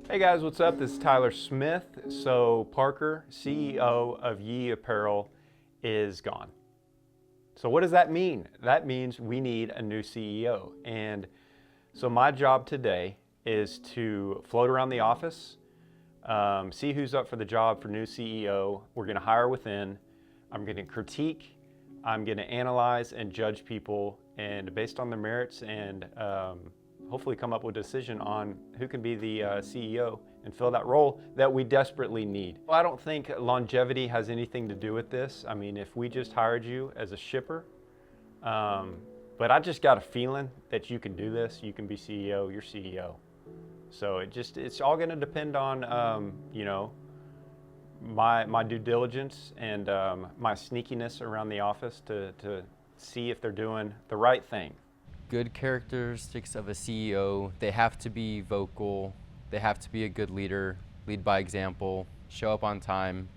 Hey guys, what's up? This is Tyler Smith. So Parker, CEO of Yee Apparel, is gone. So what does that mean? That means we need a new CEO. And so my job today is to float around the office, see who's up for the job for new CEO. We're gonna hire within. I'm gonna critique. I'm gonna analyze and judge people, and based on their merits and hopefully come up with a decision on who can be the CEO and fill that role that we desperately need. Well, I don't think longevity has anything to do with this. I mean, if we just hired you as a shipper, but I just got a feeling that you can do this. You can be CEO, you're CEO. So it's all gonna depend on, you know, my due diligence and my sneakiness around the office to see if they're doing the right thing. Good characteristics of a CEO: they have to be vocal, they have to be a good leader, lead by example, show up on time,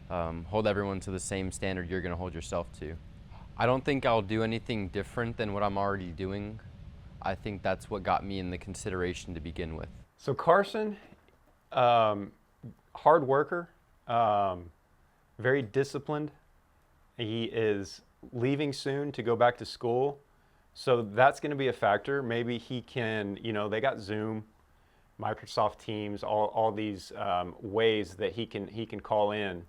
hold everyone to the same standard you're going to hold yourself to. I don't think I'll do anything different than what I'm already doing. I think that's what got me in the consideration to begin with. So Carson, hard worker, very disciplined. He is leaving soon to go back to school. So that's going to be a factor. Maybe he can, you know, they got Zoom, Microsoft Teams, all these ways that he can call in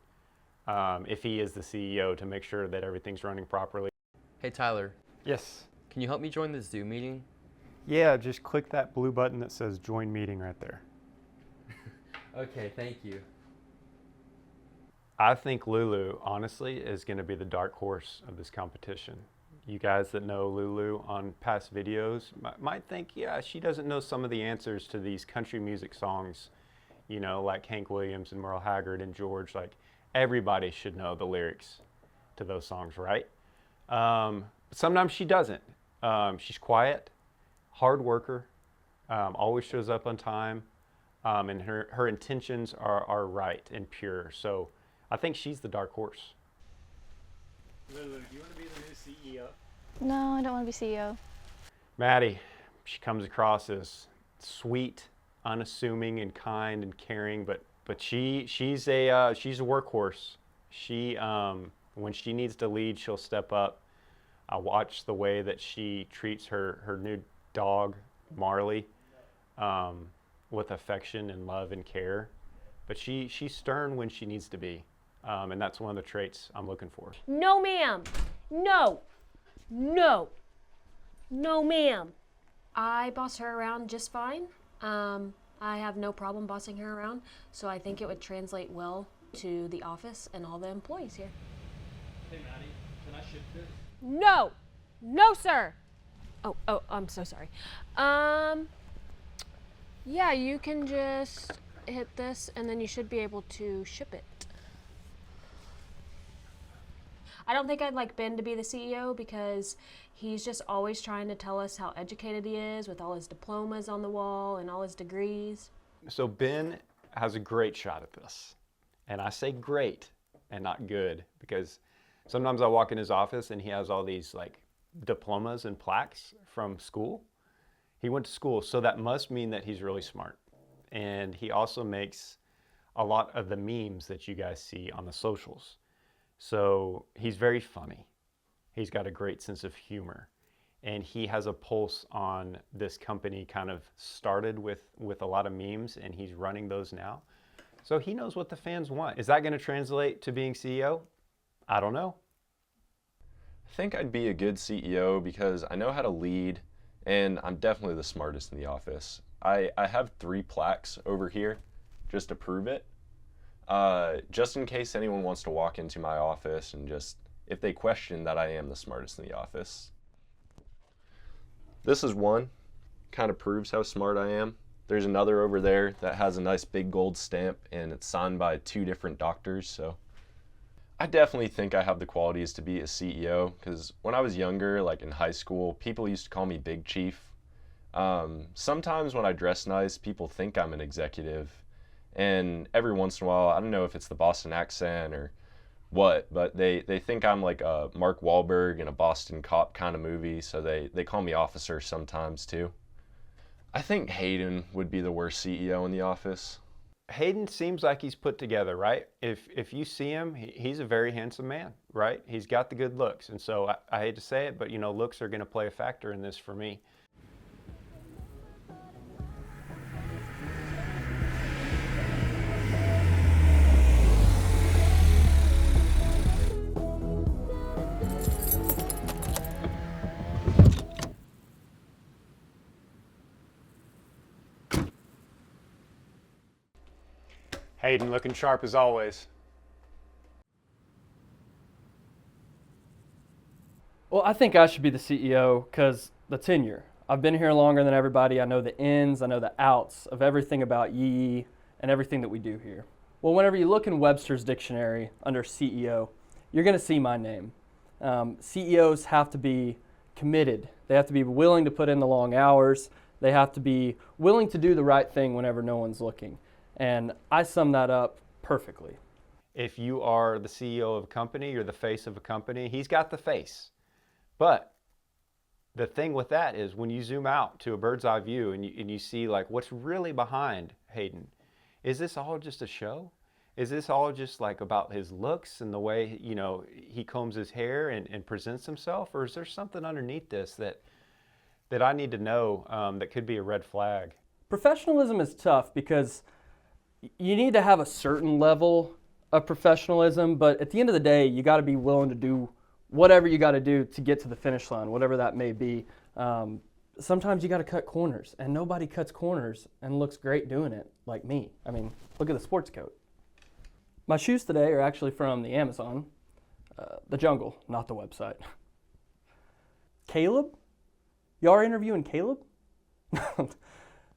if he is the CEO to make sure that everything's running properly. Hey Tyler, Yes. can you help me join this Zoom meeting? Yeah, just click that blue button that says join meeting right there. Okay, thank you. I think Lulu, honestly, is going to be the dark horse of this competition. You guys that know Lulu on past videos might think, yeah, she doesn't know some of the answers to these country music songs, you know, like Hank Williams and Merle Haggard and George. Like, everybody should know the lyrics to those songs, right? But sometimes she doesn't. She's quiet, hard worker, always shows up on time, and her intentions are right and pure. So I think she's the dark horse. Lulu, do you want to be the new CEO? No, I don't want to be CEO. Maddie, she comes across as sweet, unassuming, and kind and caring, but she's a workhorse. She when she needs to lead, she'll step up. I watch the way that she treats her new dog Marley with affection and love and care, but she's stern when she needs to be. And that's one of the traits I'm looking for. No, ma'am. No. No. No, ma'am. I boss her around just fine. I have no problem bossing her around, so I think it would translate well to the office and all the employees here. Hey Maddie, can I ship this? No. No, sir. Oh, I'm so sorry. Yeah, you can just hit this and then you should be able to ship it. I don't think I'd like Ben to be the CEO because he's just always trying to tell us how educated he is with all his diplomas on the wall and all his degrees. So Ben has a great shot at this. And I say great and not good because sometimes I walk in his office and he has all these like diplomas and plaques from school. He went to school, so that must mean that he's really smart. And he also makes a lot of the memes that you guys see on the socials. So he's very funny. He's got a great sense of humor. And he has a pulse on this company, kind of started with a lot of memes, and he's running those now. So he knows what the fans want. Is that going to translate to being CEO? I don't know. I think I'd be a good CEO because I know how to lead, and I'm definitely the smartest in the office. I have 3 plaques over here just to prove it. Just in case anyone wants to walk into my office and just, if they question that I am the smartest in the office. This is one, kind of proves how smart I am. There's another over there that has a nice big gold stamp and it's signed by 2 different doctors, so I definitely think I have the qualities to be a CEO because when I was younger, like in high school, people used to call me Big Chief. Sometimes when I dress nice, people think I'm an executive. And every once in a while, I don't know if it's the Boston accent or what, but they think I'm like a Mark Wahlberg in a Boston Cop kind of movie, so they call me officer sometimes too. I think Hayden would be the worst CEO in the office. Hayden seems like he's put together, right? If you see him, he's a very handsome man, right? He's got the good looks. And so I hate to say it, but you know, looks are going to play a factor in this for me. Hayden looking sharp as always. Well, I think I should be the CEO because the tenure. I've been here longer than everybody. I know the ins, I know the outs of everything about Yee and everything that we do here. Well, whenever you look in Webster's dictionary under CEO, you're going to see my name. CEOs have to be committed. They have to be willing to put in the long hours. They have to be willing to do the right thing whenever no one's looking. And I sum that up perfectly. If you are the CEO of a company, you're the face of a company, he's got the face. But the thing with that is when you zoom out to a bird's eye view and you see like what's really behind Hayden, is this all just a show? Is this all just like about his looks and the way, you know, he combs his hair and presents himself? Or is there something underneath this that I need to know that could be a red flag? Professionalism is tough because you need to have a certain level of professionalism, but at the end of the day, you got to be willing to do whatever you got to do to get to the finish line, whatever that may be. Sometimes you got to cut corners, and nobody cuts corners and looks great doing it like me. I mean, look at the sports coat. My shoes today are actually from the Amazon, the jungle, not the website. Caleb? Y'all are interviewing Caleb?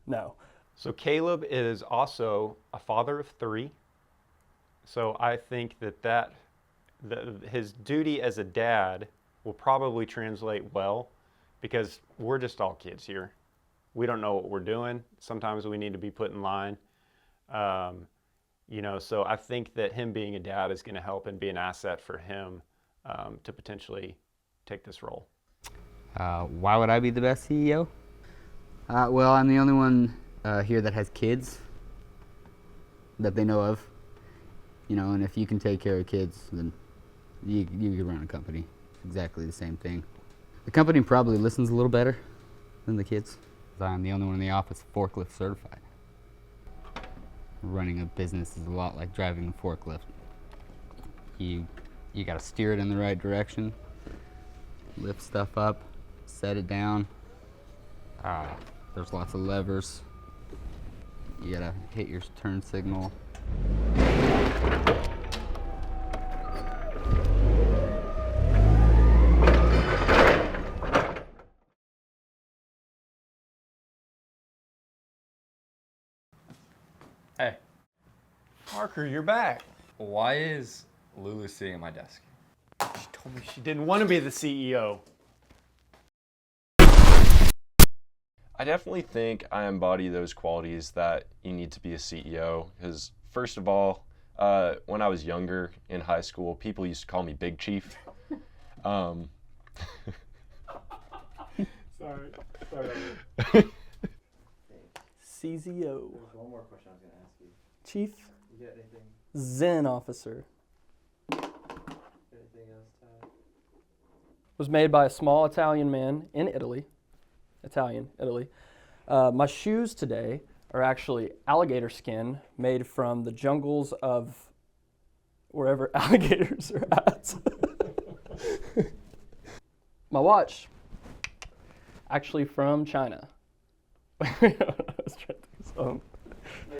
No. So Caleb is also a father of 3. So I think that his duty as a dad will probably translate well because we're just all kids here. We don't know what we're doing. Sometimes we need to be put in line. You know, so I think that him being a dad is going to help and be an asset for him to potentially take this role. Why would I be the best CEO? Well, I'm the only one here that has kids that they know of, you know, and if you can take care of kids, then you can run a company. Exactly the same thing. The company probably listens a little better than the kids. I'm the only one in the office forklift certified. Running a business is a lot like driving a forklift. You gotta steer it in the right direction, lift stuff up, set it down. There's lots of levers. You gotta hit your turn signal. Hey. Parker, you're back. Why is Lulu sitting at my desk? She told me she didn't want to be the CEO. I definitely think I embody those qualities that you need to be a CEO. Because first of all, when I was younger in high school, people used to call me Big Chief. Sorry. CZO. There's one more question I was going to ask you. Chief You got anything Zen Officer. else, Ty? Was made by a small Italian man in Italy. Italy. My shoes today are actually alligator skin made from the jungles of wherever alligators are at. My watch, actually from China. I was trying to think of something.